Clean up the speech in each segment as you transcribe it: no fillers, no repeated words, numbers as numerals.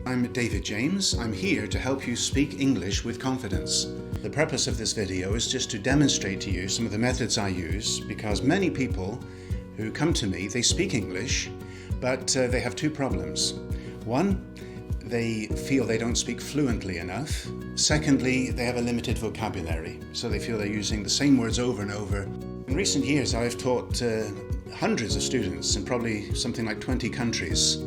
I'm David James. I'm here to help you speak English with confidence. The purpose of this video is just to demonstrate to you some of the methods I use, because many people who come to me, they speak English, but they have two problems. One, they feel they don't speak fluently enough. Secondly, they have a limited vocabulary, so they feel they're using the same words over and over. In recent years, I've taught hundreds of students in probably something like 20 countries.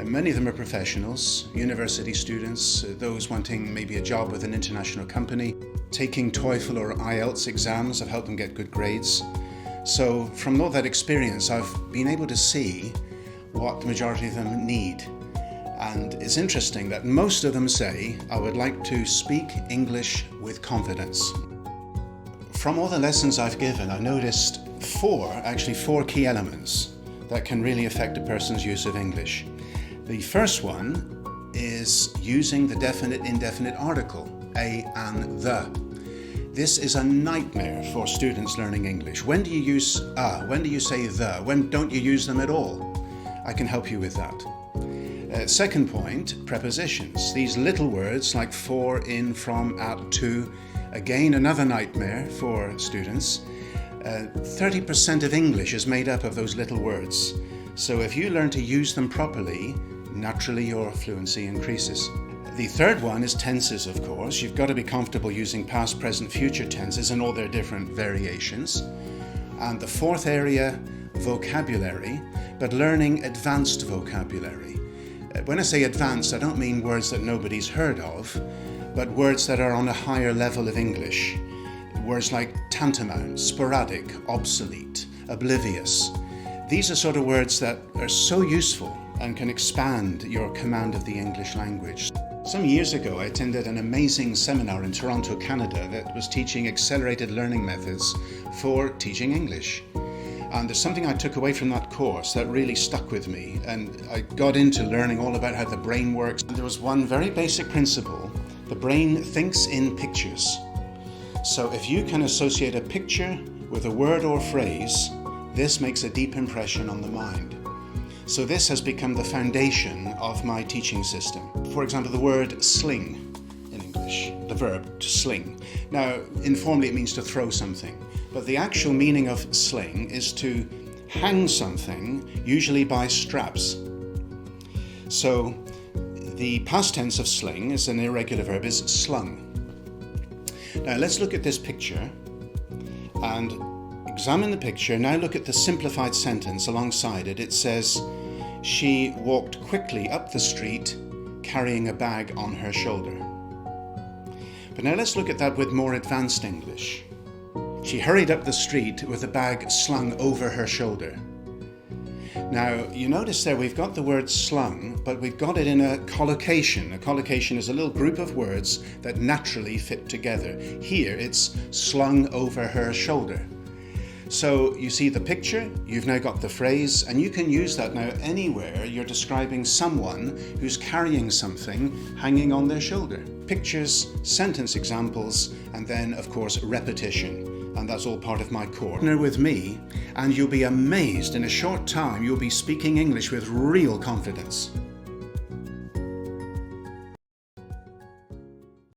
Many of them are professionals, university students, those wanting maybe a job with an international company, taking TOEFL or IELTS exams have helped them get good grades. So from all that experience, I've been able to see what the majority of them need. And it's interesting that most of them say, I would like to speak English with confidence. From all the lessons I've given, I noticed four key elements that can really affect a person's use of English. The first one is using the definite-indefinite article, a and the. This is a nightmare for students learning English. When do you use a? When do you say the? When don't you use them at all? I can help you with that. Second point, prepositions. These little words like for, in, from, at, to. Again, another nightmare for students. 30% of English is made up of those little words. So if you learn to use them properly, naturally your fluency increases. The third one is tenses, of course. You've got to be comfortable using past, present, future tenses and all their different variations. And the fourth area, vocabulary, but learning advanced vocabulary. When I say advanced, I don't mean words that nobody's heard of, but words that are on a higher level of English. Words like tantamount, sporadic, obsolete, oblivious. These are sort of words that are so useful and can expand your command of the English language. Some years ago, I attended an amazing seminar in Toronto, Canada that was teaching accelerated learning methods for teaching English. And there's something I took away from that course that really stuck with me, and I got into learning all about how the brain works. And there was one very basic principle: the brain thinks in pictures. So if you can associate a picture with a word or phrase, this makes a deep impression on the mind. So this has become the foundation of my teaching system. For example, the word sling in English, the verb to sling. Now, informally it means to throw something, but the actual meaning of sling is to hang something, usually by straps. So the past tense of sling is an irregular verb, is slung. Now let's look at this picture and examine the picture. Now look at the simplified sentence alongside it. It says, she walked quickly up the street carrying a bag on her shoulder. But now let's look at that with more advanced English. She hurried up the street with a bag slung over her shoulder. Now, you notice there we've got the word slung, but we've got it in a collocation. A collocation is a little group of words that naturally fit together. Here, it's slung over her shoulder. So you see the picture, you've now got the phrase, and you can use that now anywhere you're describing someone who's carrying something hanging on their shoulder. Pictures, sentence examples, and then, of course, repetition. And that's all part of my course. Partner with me, and you'll be amazed in a short time you'll be speaking English with real confidence.